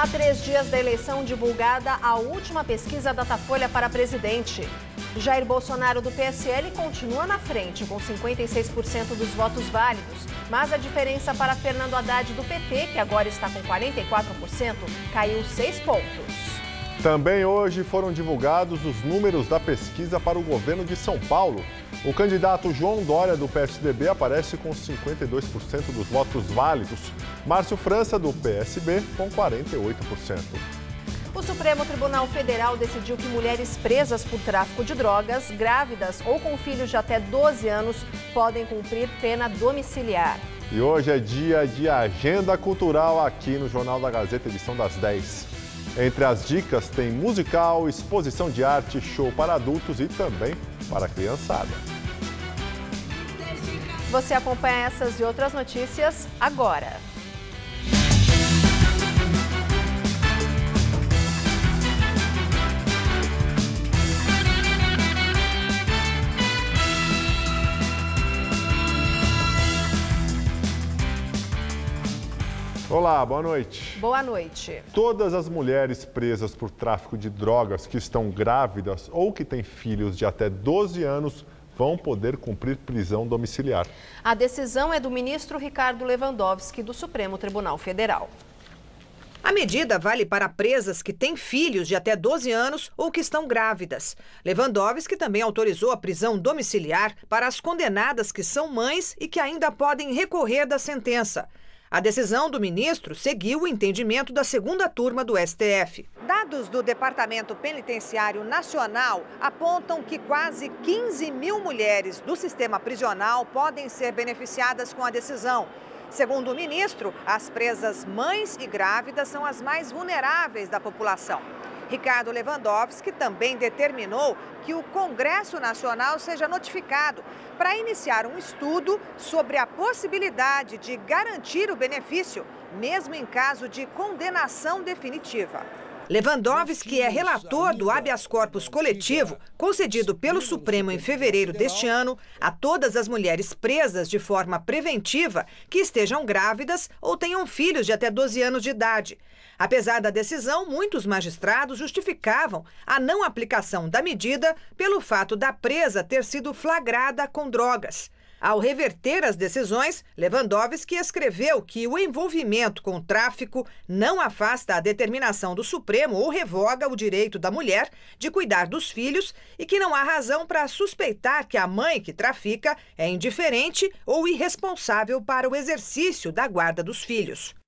Há 3 dias da eleição divulgada a última pesquisa Datafolha para presidente. Jair Bolsonaro do PSL continua na frente com 56% dos votos válidos, mas a diferença para Fernando Haddad do PT, que agora está com 44%, caiu 6 pontos. Também hoje foram divulgados os números da pesquisa para o governo de São Paulo. O candidato João Dória, do PSDB, aparece com 52% dos votos válidos. Márcio França, do PSB, com 48%. O Supremo Tribunal Federal decidiu que mulheres presas por tráfico de drogas, grávidas ou com filhos de até 12 anos podem cumprir pena domiciliar. E hoje é dia de agenda cultural aqui no Jornal da Gazeta, edição das 10. Entre as dicas tem musical, exposição de arte, show para adultos e também para a criançada. Você acompanha essas e outras notícias agora. Olá, boa noite. Boa noite. Todas as mulheres presas por tráfico de drogas que estão grávidas ou que têm filhos de até 12 anos vão poder cumprir prisão domiciliar. A decisão é do ministro Ricardo Lewandowski, do Supremo Tribunal Federal. A medida vale para presas que têm filhos de até 12 anos ou que estão grávidas. Lewandowski também autorizou a prisão domiciliar para as condenadas que são mães e que ainda podem recorrer da sentença. A decisão do ministro seguiu o entendimento da segunda turma do STF. Dados do Departamento Penitenciário Nacional apontam que quase 15 mil mulheres do sistema prisional podem ser beneficiadas com a decisão. Segundo o ministro, as presas mães e grávidas são as mais vulneráveis da população. Ricardo Lewandowski também determinou que o Congresso Nacional seja notificado para iniciar um estudo sobre a possibilidade de garantir o benefício, mesmo em caso de condenação definitiva. Lewandowski é relator do habeas corpus coletivo concedido pelo Supremo em fevereiro deste ano a todas as mulheres presas de forma preventiva que estejam grávidas ou tenham filhos de até 12 anos de idade. Apesar da decisão, muitos magistrados justificavam a não aplicação da medida pelo fato da presa ter sido flagrada com drogas. Ao reverter as decisões, Lewandowski escreveu que o envolvimento com o tráfico não afasta a determinação do Supremo ou revoga o direito da mulher de cuidar dos filhos e que não há razão para suspeitar que a mãe que trafica é indiferente ou irresponsável para o exercício da guarda dos filhos.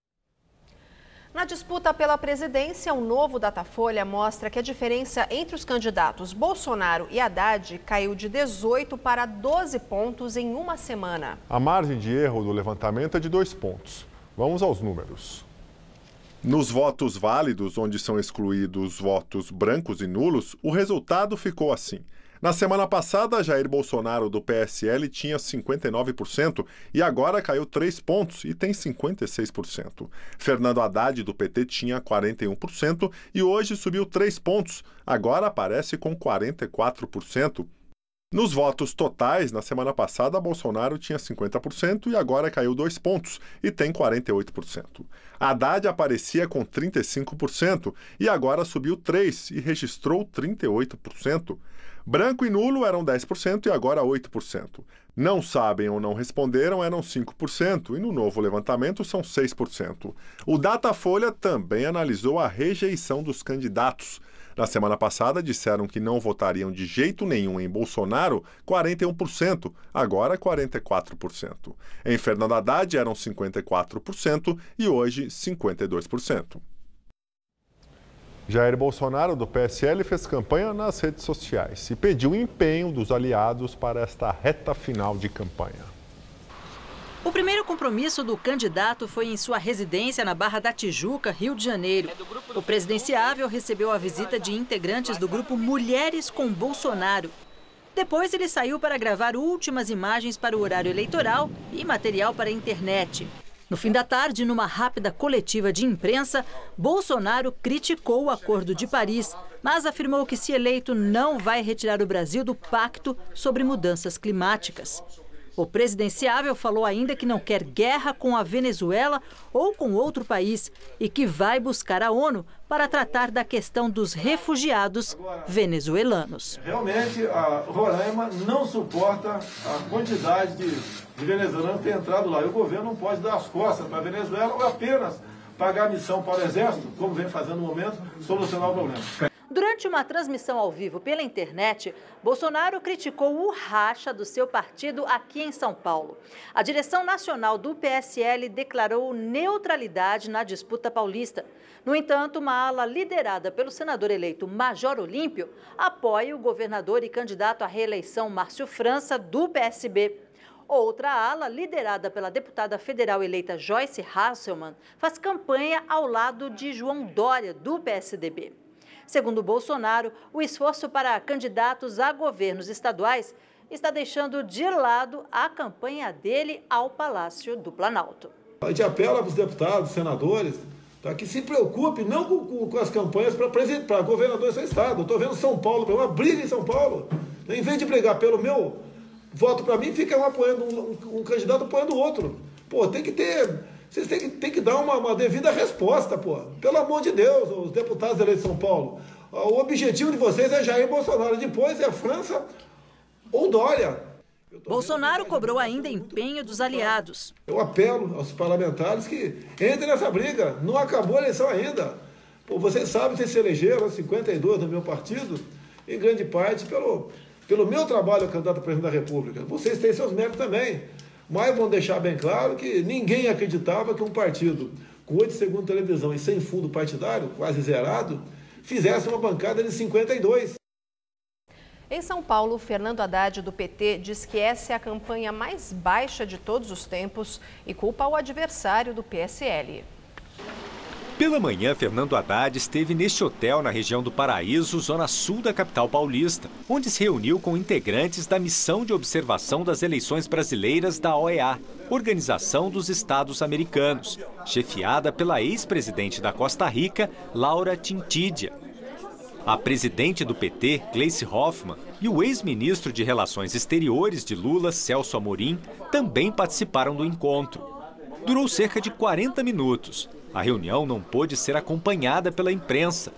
Na disputa pela presidência, um novo Datafolha mostra que a diferença entre os candidatos Bolsonaro e Haddad caiu de 18 para 12 pontos em uma semana. A margem de erro do levantamento é de 2 pontos. Vamos aos números. Nos votos válidos, onde são excluídos votos brancos e nulos, o resultado ficou assim. Na semana passada, Jair Bolsonaro, do PSL, tinha 59% e agora caiu 3 pontos e tem 56%. Fernando Haddad, do PT, tinha 41% e hoje subiu 3 pontos, agora aparece com 44%. Nos votos totais, na semana passada, Bolsonaro tinha 50% e agora caiu 2 pontos e tem 48%. Haddad aparecia com 35% e agora subiu 3% e registrou 38%. Branco e nulo eram 10% e agora 8%. Não sabem ou não responderam eram 5% e no novo levantamento são 6%. O Datafolha também analisou a rejeição dos candidatos. Na semana passada disseram que não votariam de jeito nenhum em Bolsonaro, 41%, agora 44%. Em Fernando Haddad eram 54% e hoje 52%. Jair Bolsonaro, do PSL, fez campanha nas redes sociais e pediu empenho dos aliados para esta reta final de campanha. O primeiro compromisso do candidato foi em sua residência na Barra da Tijuca, Rio de Janeiro. O presidenciável recebeu a visita de integrantes do grupo Mulheres com Bolsonaro. Depois ele saiu para gravar últimas imagens para o horário eleitoral e material para a internet. No fim da tarde, numa rápida coletiva de imprensa, Bolsonaro criticou o Acordo de Paris, mas afirmou que, se eleito, não vai retirar o Brasil do Pacto sobre Mudanças Climáticas. O presidenciável falou ainda que não quer guerra com a Venezuela ou com outro país e que vai buscar a ONU para tratar da questão dos refugiados venezuelanos. Realmente, a Roraima não suporta a quantidade de venezuelanos que tem entrado lá. E o governo não pode dar as costas para a Venezuela ou apenas pagar a missão para o Exército, como vem fazendo no momento, solucionar o problema. Durante uma transmissão ao vivo pela internet, Bolsonaro criticou o racha do seu partido aqui em São Paulo. A direção nacional do PSL declarou neutralidade na disputa paulista. No entanto, uma ala liderada pelo senador eleito Major Olímpio apoia o governador e candidato à reeleição Márcio França, do PSB. Outra ala, liderada pela deputada federal eleita Joyce Hasselmann, faz campanha ao lado de João Dória, do PSDB. Segundo Bolsonaro, o esforço para candidatos a governos estaduais está deixando de lado a campanha dele ao Palácio do Planalto. A gente apela para os deputados, senadores, que se preocupe não com as campanhas para governador do seu estado. Eu estou vendo São Paulo, uma briga em São Paulo. Em vez de brigar pelo meu voto para mim, fica um apoiando um candidato apoiando o outro. Pô, tem que ter... Vocês têm que dar uma devida resposta, pô. Pelo amor de Deus, os deputados eleitos de São Paulo. O objetivo de vocês é Jair Bolsonaro, depois é França ou Dória. Bolsonaro cobrou ainda empenho dos aliados. Eu apelo aos parlamentares que entrem nessa briga. Não acabou a eleição ainda. Pô, vocês sabem, vocês se elegeram 52 do meu partido, em grande parte pelo meu trabalho candidato a presidente da República. Vocês têm seus méritos também. Mas vão deixar bem claro que ninguém acreditava que um partido com 8 segundos de televisão e sem fundo partidário, quase zerado, fizesse uma bancada de 52. Em São Paulo, Fernando Haddad, do PT, diz que essa é a campanha mais baixa de todos os tempos e culpa o adversário do PSL. Pela manhã, Fernando Haddad esteve neste hotel na região do Paraíso, zona sul da capital paulista, onde se reuniu com integrantes da Missão de Observação das Eleições Brasileiras da OEA, Organização dos Estados Americanos, chefiada pela ex-presidente da Costa Rica, Laura Tintídia. A presidente do PT, Gleice Hoffmann, e o ex-ministro de Relações Exteriores de Lula, Celso Amorim, também participaram do encontro. Durou cerca de 40 minutos. A reunião não pôde ser acompanhada pela imprensa.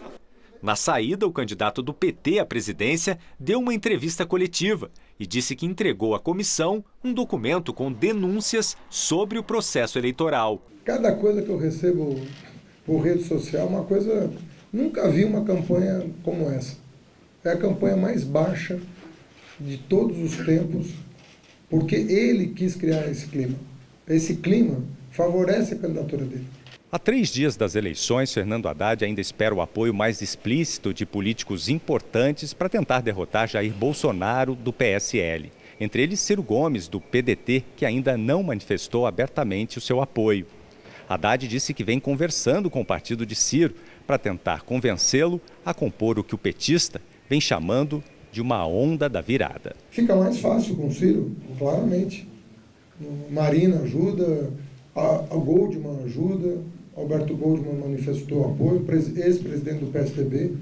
Na saída, o candidato do PT à presidência deu uma entrevista coletiva e disse que entregou à comissão um documento com denúncias sobre o processo eleitoral. Cada coisa que eu recebo por rede social, uma coisa... Nunca vi uma campanha como essa. É a campanha mais baixa de todos os tempos, porque ele quis criar esse clima. Esse clima favorece a candidatura dele. Há 3 dias das eleições, Fernando Haddad ainda espera o apoio mais explícito de políticos importantes para tentar derrotar Jair Bolsonaro, do PSL. Entre eles, Ciro Gomes, do PDT, que ainda não manifestou abertamente o seu apoio. Haddad disse que vem conversando com o partido de Ciro para tentar convencê-lo a compor o que o petista vem chamando de uma onda da virada. Fica mais fácil com o Ciro, claramente. Marina ajuda, a Goldman ajuda, Alberto Goldman manifestou apoio, ex-presidente do PSDB,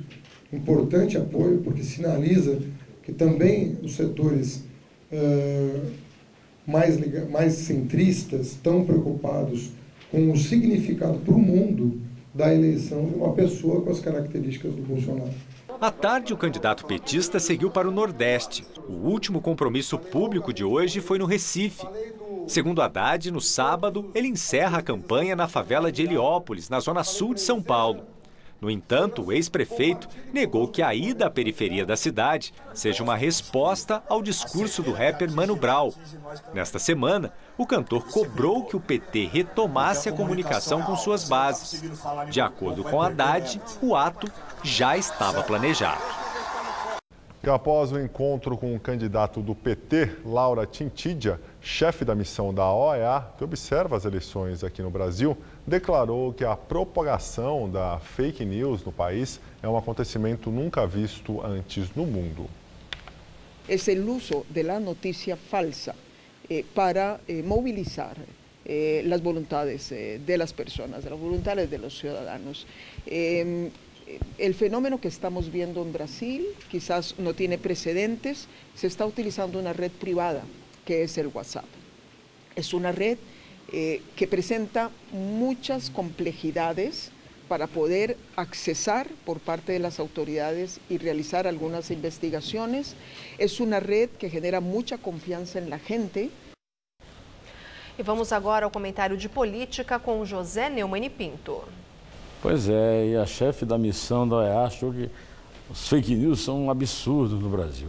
importante apoio, porque sinaliza que também os setores mais centristas estão preocupados com o significado para o mundo da eleição de uma pessoa com as características do Bolsonaro. À tarde, o candidato petista seguiu para o Nordeste. O último compromisso público de hoje foi no Recife. Segundo Haddad, no sábado, ele encerra a campanha na favela de Heliópolis, na zona sul de São Paulo. No entanto, o ex-prefeito negou que a ida à periferia da cidade seja uma resposta ao discurso do rapper Mano Brown. Nesta semana, o cantor cobrou que o PT retomasse a comunicação com suas bases. De acordo com Haddad, o ato já estava planejado. E após o encontro com o candidato do PT, Laura Tintídia, chefe da missão da OEA, que observa as eleições aqui no Brasil, declarou que a propagação da fake news no país é um acontecimento nunca visto antes no mundo. É o uso da notícia falsa para movilizar as vontades das pessoas, as vontades dos cidadãos. El fenómeno que estamos viendo en Brasil quizás no tiene precedentes, se está utilizando una red privada que es el WhatsApp. Es una red que presenta muchas complejidades para poder accesar por parte de las autoridades y realizar algunas investigaciones. Es una red que genera mucha confiança en la gente. E vamos agora ao comentário de política com José Neumann e Pinto. Pois é, e a chefe da missão da OEA achou que os fake news são um absurdo no Brasil.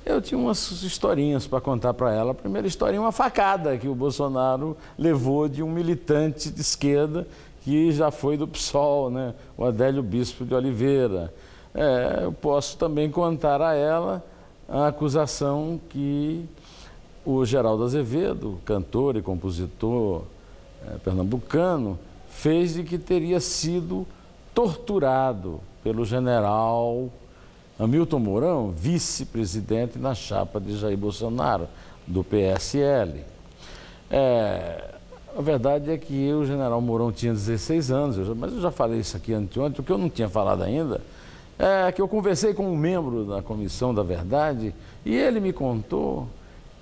Eu tinha umas historinhas para contar para ela. A primeira historinha é uma facada que o Bolsonaro levou de um militante de esquerda que já foi do PSOL, né? O Adélio Bispo de Oliveira. Eu posso também contar a ela a acusação que o Geraldo Azevedo, cantor e compositor pernambucano, fez de que teria sido torturado pelo general Hamilton Mourão, vice-presidente na chapa de Jair Bolsonaro, do PSL. A verdade é que o general Mourão tinha 16 anos, mas eu já falei isso aqui anteontem. O que eu não tinha falado ainda é que eu conversei com um membro da Comissão da Verdade e ele me contou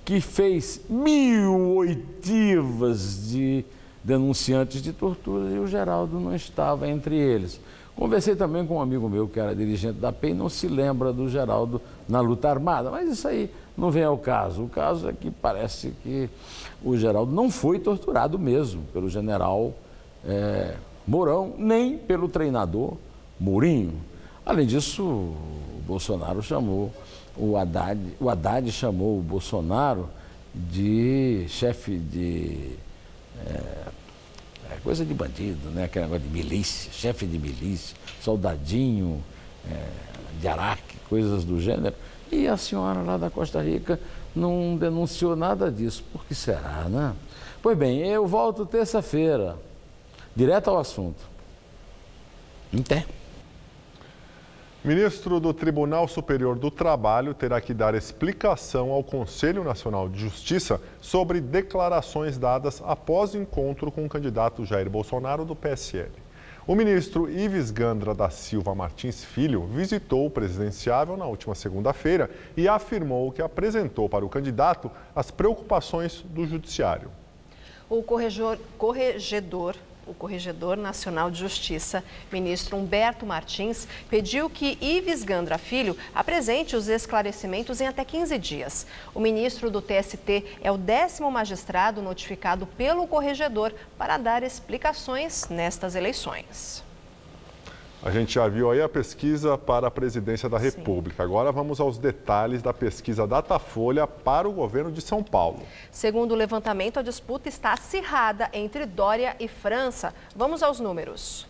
que fez 1000 oitivas de denunciantes de tortura e o Geraldo não estava entre eles. Conversei também com um amigo meu que era dirigente da PEN e não se lembra do Geraldo na luta armada, mas isso aí não vem ao caso. O caso é que parece que o Geraldo não foi torturado mesmo pelo general Mourão, nem pelo treinador Mourinho. Além disso, o Bolsonaro chamou, o Haddad chamou o Bolsonaro de chefe de... coisa de bandido, né? Aquele negócio de milícia, chefe de milícia, soldadinho de Araque, coisas do gênero. E a senhora lá da Costa Rica não denunciou nada disso. Por que será, né? Pois bem, eu volto terça-feira, direto ao assunto. Até. Ministro do Tribunal Superior do Trabalho terá que dar explicação ao Conselho Nacional de Justiça sobre declarações dadas após o encontro com o candidato Jair Bolsonaro do PSL. O ministro Ives Gandra da Silva Martins Filho visitou o presidenciável na última segunda-feira e afirmou que apresentou para o candidato as preocupações do judiciário. O Corregedor Nacional de Justiça, ministro Humberto Martins, pediu que Ives Gandra Filho apresente os esclarecimentos em até 15 dias. O ministro do TST é o 10º magistrado notificado pelo corregedor para dar explicações nestas eleições. A gente já viu aí a pesquisa para a presidência da República. Agora vamos aos detalhes da pesquisa Datafolha para o governo de São Paulo. Segundo o levantamento, a disputa está acirrada entre Dória e França. Vamos aos números.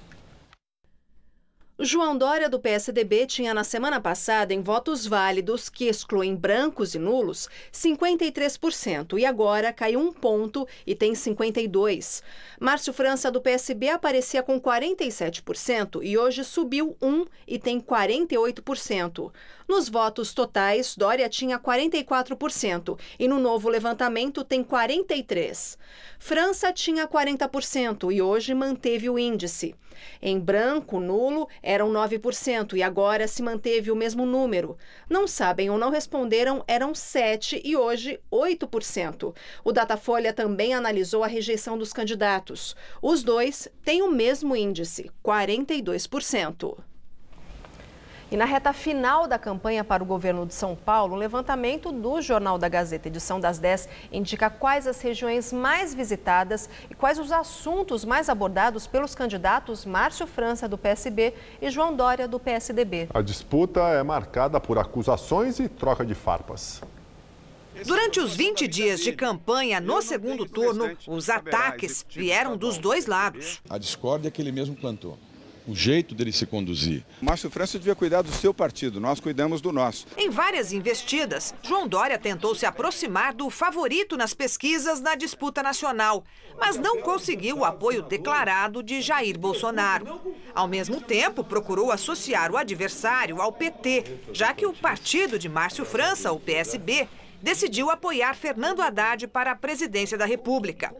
João Dória, do PSDB, tinha na semana passada, em votos válidos, que excluem brancos e nulos, 53%, e agora caiu 1 ponto e tem 52%. Márcio França, do PSB, aparecia com 47% e hoje subiu 1 e tem 48%. Nos votos totais, Dória tinha 44% e no novo levantamento tem 43%. França tinha 40% e hoje manteve o índice. Em branco, nulo, eram 9% e agora se manteve o mesmo número. Não sabem ou não responderam eram 7% e hoje 8%. O Datafolha também analisou a rejeição dos candidatos. Os dois têm o mesmo índice, 42%. E na reta final da campanha para o governo de São Paulo, um levantamento do Jornal da Gazeta, edição das 10, indica quais as regiões mais visitadas e quais os assuntos mais abordados pelos candidatos Márcio França, do PSB, e João Dória, do PSDB. A disputa é marcada por acusações e troca de farpas. Durante os 20 dias de campanha no segundo turno, os ataques vieram dos dois lados. A discórdia que ele mesmo plantou. O jeito dele se conduzir. Márcio França devia cuidar do seu partido, nós cuidamos do nosso. Em várias investidas, João Dória tentou se aproximar do favorito nas pesquisas na disputa nacional, mas não conseguiu o apoio declarado de Jair Bolsonaro. Ao mesmo tempo, procurou associar o adversário ao PT, já que o partido de Márcio França, o PSB, decidiu apoiar Fernando Haddad para a presidência da República.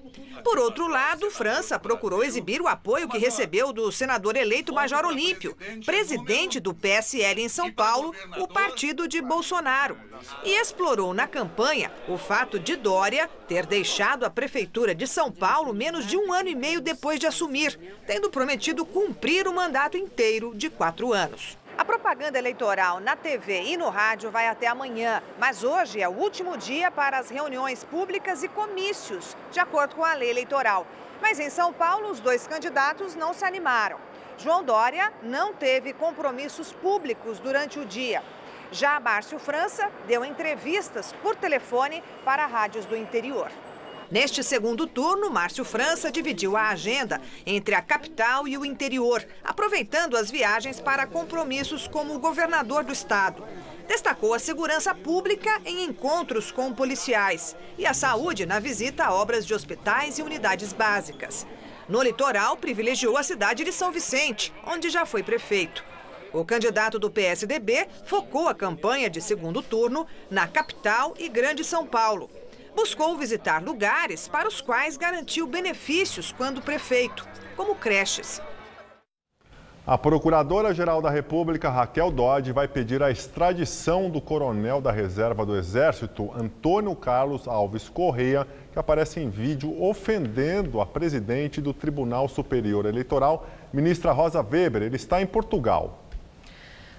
Por outro lado, França procurou exibir o apoio que recebeu do senador eleito Major Olímpio, presidente do PSL em São Paulo, o partido de Bolsonaro, e explorou na campanha o fato de Dória ter deixado a prefeitura de São Paulo menos de 1 ano e meio depois de assumir, tendo prometido cumprir o mandato inteiro de 4 anos. A propaganda eleitoral na TV e no rádio vai até amanhã, mas hoje é o último dia para as reuniões públicas e comícios, de acordo com a lei eleitoral. Mas em São Paulo, os 2 candidatos não se animaram. João Dória não teve compromissos públicos durante o dia. Já Márcio França deu entrevistas por telefone para rádios do interior. Neste segundo turno, Márcio França dividiu a agenda entre a capital e o interior, aproveitando as viagens para compromissos como governador do estado. Destacou a segurança pública em encontros com policiais e a saúde na visita a obras de hospitais e unidades básicas. No litoral, privilegiou a cidade de São Vicente, onde já foi prefeito. O candidato do PSDB focou a campanha de segundo turno na capital e Grande São Paulo. Buscou visitar lugares para os quais garantiu benefícios quando prefeito, como creches. A Procuradora-Geral da República, Raquel Dodge, vai pedir a extradição do coronel da Reserva do Exército, Antônio Carlos Alves Correia, que aparece em vídeo ofendendo a presidente do Tribunal Superior Eleitoral, ministra Rosa Weber. Ele está em Portugal.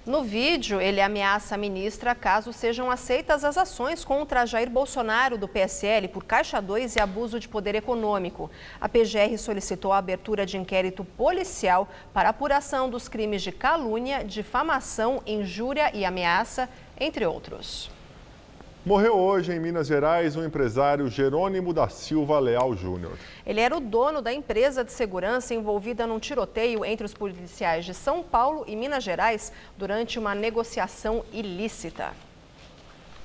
No vídeo, ele ameaça a ministra caso sejam aceitas as ações contra Jair Bolsonaro do PSL por Caixa 2 e abuso de poder econômico. A PGR solicitou a abertura de inquérito policial para apuração dos crimes de calúnia, difamação, injúria e ameaça, entre outros. Morreu hoje em Minas Gerais o empresário Jerônimo da Silva Leal Júnior. Ele era o dono da empresa de segurança envolvida num tiroteio entre os policiais de São Paulo e Minas Gerais durante uma negociação ilícita.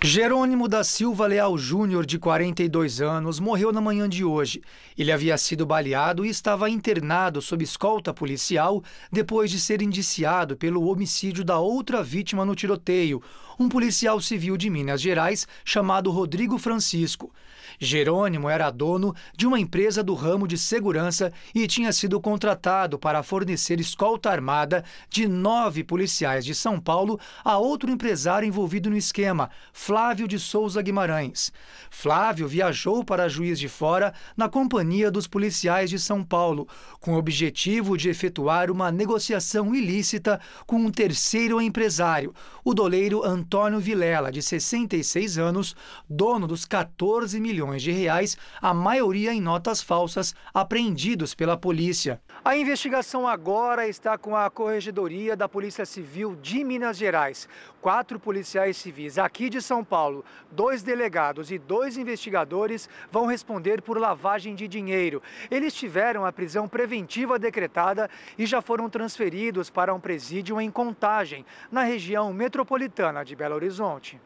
Jerônimo da Silva Leal Júnior, de 42 anos, morreu na manhã de hoje. Ele havia sido baleado e estava internado sob escolta policial depois de ser indiciado pelo homicídio da outra vítima no tiroteio, um policial civil de Minas Gerais chamado Rodrigo Francisco. Jerônimo era dono de uma empresa do ramo de segurança e tinha sido contratado para fornecer escolta armada de 9 policiais de São Paulo a outro empresário envolvido no esquema, Flávio de Souza Guimarães. Flávio viajou para Juiz de Fora na companhia dos policiais de São Paulo, com o objetivo de efetuar uma negociação ilícita com um terceiro empresário, o doleiro Antônio Vilela, de 66 anos, dono dos 14 milhões de reais, a maioria em notas falsas, apreendidos pela polícia. A investigação agora está com a Corregedoria da Polícia Civil de Minas Gerais. 4 policiais civis aqui de São Paulo, 2 delegados e 2 investigadores vão responder por lavagem de dinheiro. Eles tiveram a prisão preventiva decretada e já foram transferidos para um presídio em Contagem, na região metropolitana de Belo Horizonte.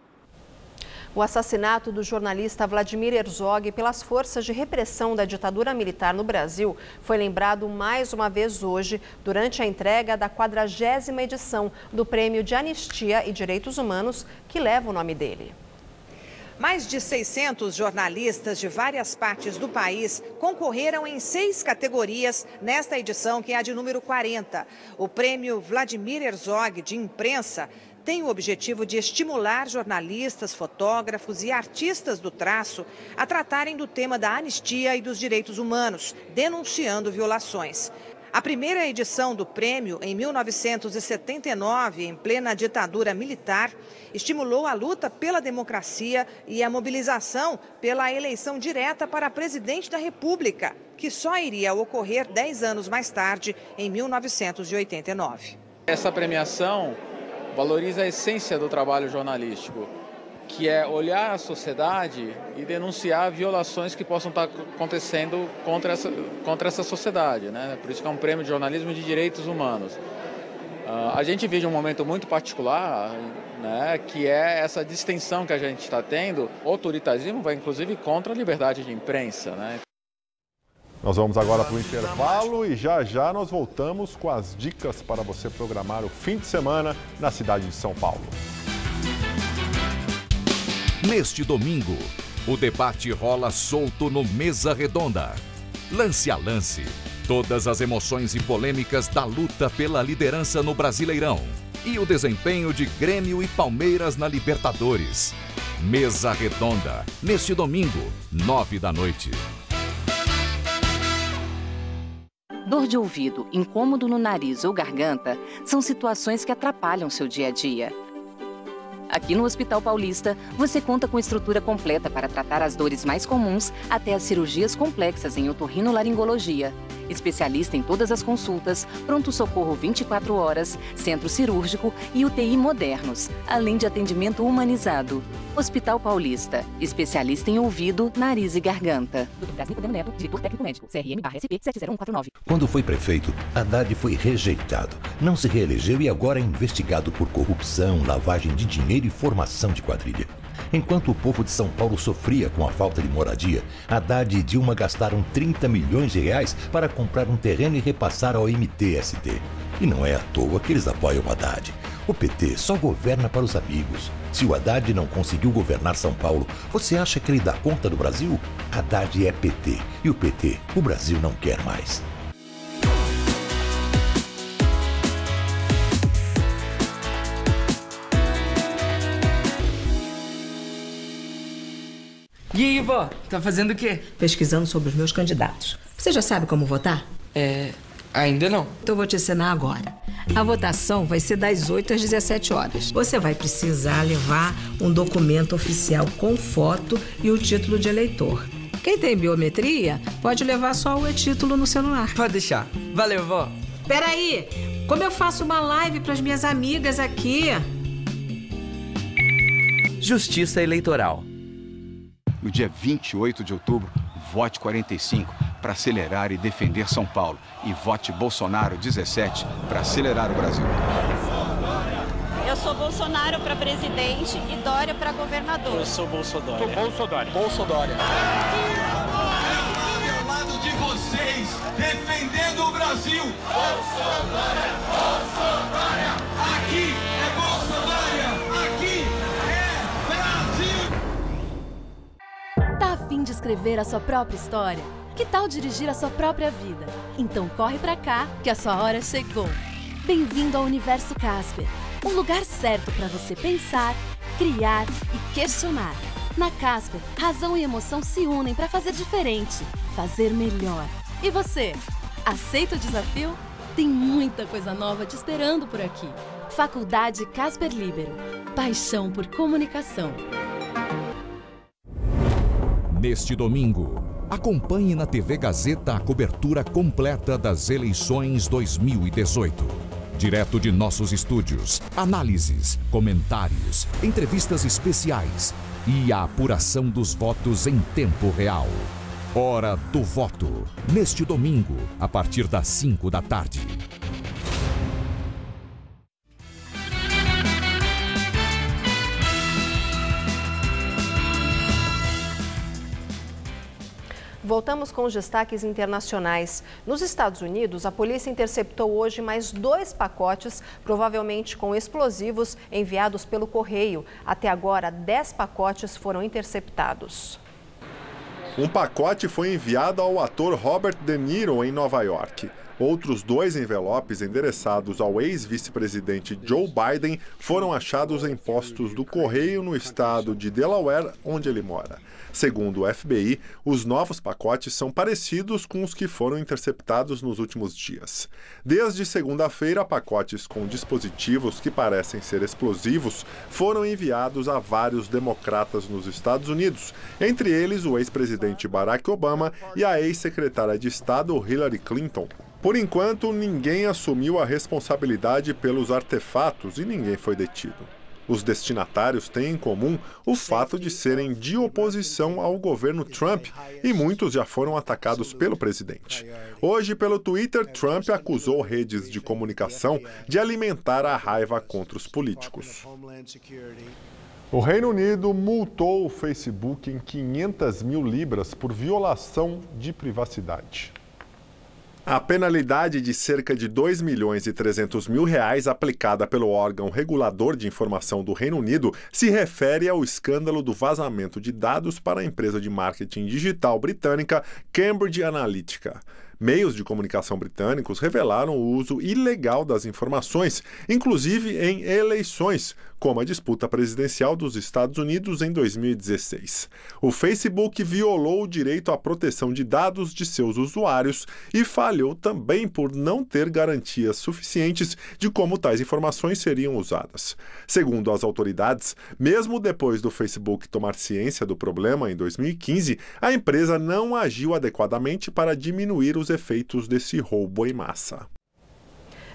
O assassinato do jornalista Vladimir Herzog pelas forças de repressão da ditadura militar no Brasil foi lembrado mais uma vez hoje, durante a entrega da 40ª edição do Prêmio de Anistia e Direitos Humanos, que leva o nome dele. Mais de 600 jornalistas de várias partes do país concorreram em 6 categorias nesta edição, que é a de número 40. O Prêmio Vladimir Herzog de Imprensa tem o objetivo de estimular jornalistas, fotógrafos e artistas do traço a tratarem do tema da anistia e dos direitos humanos, denunciando violações. A primeira edição do prêmio, em 1979, em plena ditadura militar, estimulou a luta pela democracia e a mobilização pela eleição direta para presidente da República, que só iria ocorrer 10 anos mais tarde, em 1989. Essa premiação valoriza a essência do trabalho jornalístico, que é olhar a sociedade e denunciar violações que possam estar acontecendo contra essa sociedade, né? Por isso que é um prêmio de jornalismo e de direitos humanos. A gente vive um momento muito particular, né, que é essa distensão que a gente está tendo. O autoritarismo vai inclusive contra a liberdade de imprensa, né? Nós vamos agora para o intervalo e já nós voltamos com as dicas para você programar o fim de semana na cidade de São Paulo. Neste domingo, o debate rola solto no Mesa Redonda. Lance a lance. Todas as emoções e polêmicas da luta pela liderança no Brasileirão. E o desempenho de Grêmio e Palmeiras na Libertadores. Mesa Redonda, neste domingo, 21h. Dor de ouvido, incômodo no nariz ou garganta são situações que atrapalham seu dia a dia. Aqui no Hospital Paulista, você conta com estrutura completa para tratar as dores mais comuns até as cirurgias complexas em otorrinolaringologia. Especialista em todas as consultas, pronto-socorro 24 horas, centro cirúrgico e UTI modernos, além de atendimento humanizado. Hospital Paulista, especialista em ouvido, nariz e garganta. Dr. Brasil Podemos Neto, diretor técnico médico, CRM/SP 70149. Quando foi prefeito, Haddad foi rejeitado. Não se reelegeu e agora é investigado por corrupção, lavagem de dinheiro e formação de quadrilha. Enquanto o povo de São Paulo sofria com a falta de moradia, Haddad e Dilma gastaram 30 milhões de reais para comprar um terreno e repassar ao MTST. E não é à toa que eles apoiam o Haddad. O PT só governa para os amigos. Se o Haddad não conseguiu governar São Paulo, você acha que ele dá conta do Brasil? Haddad é PT. E o PT, o Brasil não quer mais. E aí, vó? Tá fazendo o quê? Pesquisando sobre os meus candidatos. Você já sabe como votar? Ainda não. Então eu vou te ensinar agora. A votação vai ser das 8 às 17 horas. Você vai precisar levar um documento oficial com foto e o título de eleitor. Quem tem biometria pode levar só o e-título no celular. Pode deixar. Valeu, vó. Peraí, como eu faço uma live para as minhas amigas aqui? Justiça Eleitoral. No dia 28 de outubro, vote 45 para acelerar e defender São Paulo. E vote Bolsonaro 17 para acelerar o Brasil. Eu sou Bolsonaro para presidente e Dória para governador. Eu sou Bolsonaro. Bolsonaro. Bolsonaro. Ao lado de vocês, defendendo o Brasil. Bolsonaro. Bolsonaro. Aqui é Bolsonaro. Aqui é Brasil. Tá a fim de escrever a sua própria história? Que tal dirigir a sua própria vida? Então corre pra cá, que a sua hora chegou. Bem-vindo ao Universo Casper, um lugar certo para você pensar, criar e questionar. Na Casper, razão e emoção se unem para fazer diferente, fazer melhor. E você, aceita o desafio? Tem muita coisa nova te esperando por aqui. Faculdade Casper Libero. Paixão por comunicação. Neste domingo, acompanhe na TV Gazeta a cobertura completa das eleições 2018. Direto de nossos estúdios, análises, comentários, entrevistas especiais e a apuração dos votos em tempo real. Hora do Voto, neste domingo, a partir das 5 da tarde. Voltamos com os destaques internacionais. Nos Estados Unidos, a polícia interceptou hoje mais 2 pacotes, provavelmente com explosivos, enviados pelo correio. Até agora, 10 pacotes foram interceptados. Um pacote foi enviado ao ator Robert De Niro, em Nova York. Outros 2 envelopes endereçados ao ex-vice-presidente Joe Biden foram achados em postos do correio no estado de Delaware, onde ele mora. Segundo o FBI, os novos pacotes são parecidos com os que foram interceptados nos últimos dias. Desde segunda-feira, pacotes com dispositivos que parecem ser explosivos foram enviados a vários democratas nos Estados Unidos, entre eles o ex-presidente Barack Obama e a ex-secretária de Estado Hillary Clinton. Por enquanto, ninguém assumiu a responsabilidade pelos artefatos e ninguém foi detido. Os destinatários têm em comum o fato de serem de oposição ao governo Trump e muitos já foram atacados pelo presidente. Hoje, pelo Twitter, Trump acusou redes de comunicação de alimentar a raiva contra os políticos. O Reino Unido multou o Facebook em 500 mil libras por violação de privacidade. A penalidade de cerca de R$ 2.300.000 aplicada pelo órgão regulador de informação do Reino Unido se refere ao escândalo do vazamento de dados para a empresa de marketing digital britânica Cambridge Analytica. Meios de comunicação britânicos revelaram o uso ilegal das informações, inclusive em eleições, como a disputa presidencial dos Estados Unidos em 2016. O Facebook violou o direito à proteção de dados de seus usuários e falhou também por não ter garantias suficientes de como tais informações seriam usadas. Segundo as autoridades, mesmo depois do Facebook tomar ciência do problema em 2015, a empresa não agiu adequadamente para diminuir os efeitos desse roubo em massa.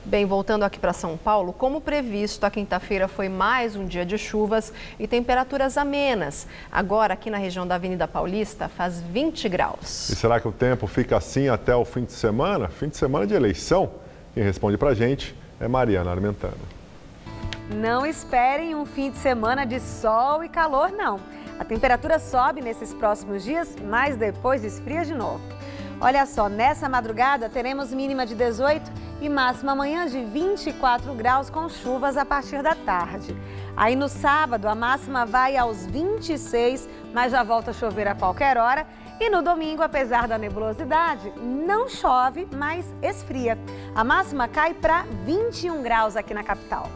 Bem, voltando aqui para São Paulo, como previsto, a quinta-feira foi mais um dia de chuvas e temperaturas amenas. Agora, aqui na região da Avenida Paulista, faz 20 graus. E será que o tempo fica assim até o fim de semana? Fim de semana de eleição? Quem responde para a gente é Mariana Armentano. Não esperem um fim de semana de sol e calor, não. A temperatura sobe nesses próximos dias, mas depois esfria de novo. Olha só, nessa madrugada teremos mínima de 18 e máxima amanhã de 24 graus com chuvas a partir da tarde. Aí no sábado a máxima vai aos 26, mas já volta a chover a qualquer hora. E no domingo, apesar da nebulosidade, não chove, mas esfria. A máxima cai para 21 graus aqui na capital.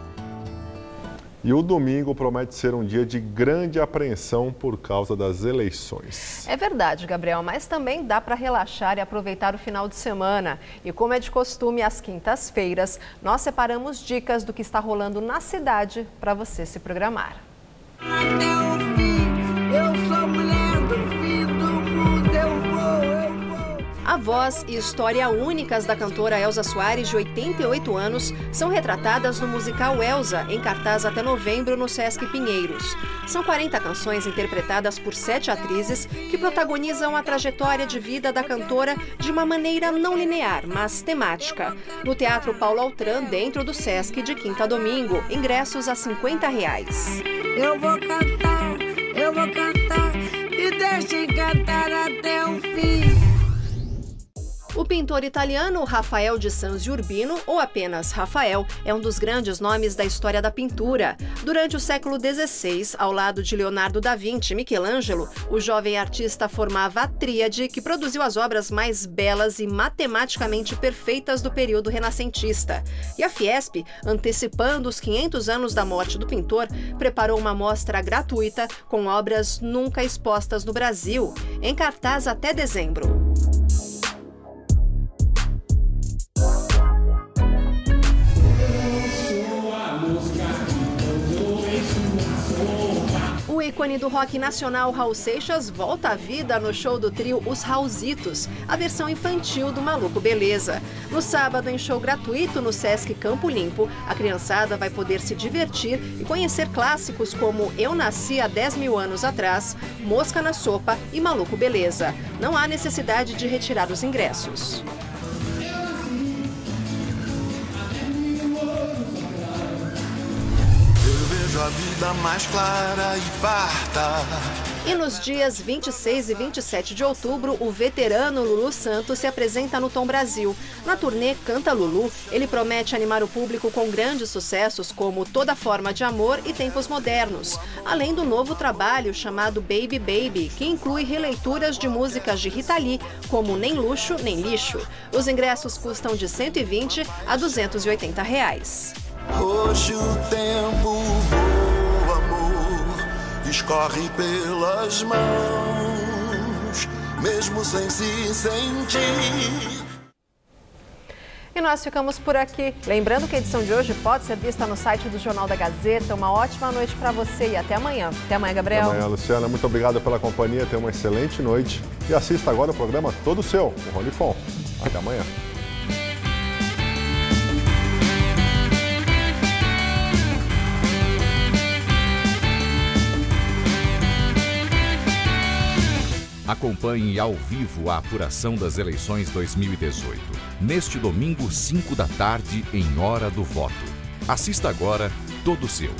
E o domingo promete ser um dia de grande apreensão por causa das eleições. É verdade, Gabriel, mas também dá para relaxar e aproveitar o final de semana. E como é de costume, às quintas-feiras, nós separamos dicas do que está rolando na cidade para você se programar. Eu sou mulher do fim do mundo, eu vou. A voz e história únicas da cantora Elza Soares, de 88 anos, são retratadas no musical Elza, em cartaz até novembro no Sesc Pinheiros. São 40 canções interpretadas por 7 atrizes que protagonizam a trajetória de vida da cantora de uma maneira não linear, mas temática. No Teatro Paulo Altran, dentro do Sesc, de quinta a domingo, ingressos a R$ 50. Eu vou cantar e deixem cantar até o fim. O pintor italiano Rafael de Sanzio Urbino, ou apenas Rafael, é um dos grandes nomes da história da pintura. Durante o século XVI, ao lado de Leonardo da Vinci e Michelangelo, o jovem artista formava a tríade que produziu as obras mais belas e matematicamente perfeitas do período renascentista. E a Fiesp, antecipando os 500 anos da morte do pintor, preparou uma mostra gratuita com obras nunca expostas no Brasil, em cartaz até dezembro. O ícone do rock nacional Raul Seixas volta à vida no show do trio Os Raulzitos, a versão infantil do Maluco Beleza. No sábado, em show gratuito no Sesc Campo Limpo, a criançada vai poder se divertir e conhecer clássicos como Eu Nasci há 10 mil anos atrás, Mosca na Sopa e Maluco Beleza. Não há necessidade de retirar os ingressos. A vida mais clara e farta. E nos dias 26 e 27 de outubro, o veterano Lulu Santos se apresenta no Tom Brasil. Na turnê Canta Lulu, ele promete animar o público com grandes sucessos como Toda Forma de Amor e Tempos Modernos, além do novo trabalho chamado Baby Baby, que inclui releituras de músicas de Rita Lee, como Nem Luxo, Nem Lixo. Os ingressos custam de R$ 120 a R$ 280. Hoje o tempo voa, amor, escorre pelas mãos, mesmo sem se sentir. E nós ficamos por aqui. Lembrando que a edição de hoje pode ser vista no site do Jornal da Gazeta. Uma ótima noite para você e até amanhã. Até amanhã, Gabriel. Até amanhã, Luciana. Muito obrigado pela companhia. Tenha uma excelente noite. E assista agora o programa Todo Seu, com Rony Fon. Até amanhã. Acompanhe ao vivo a apuração das eleições 2018. Neste domingo, 5 da tarde, em Hora do Voto. Assista agora Todo Seu.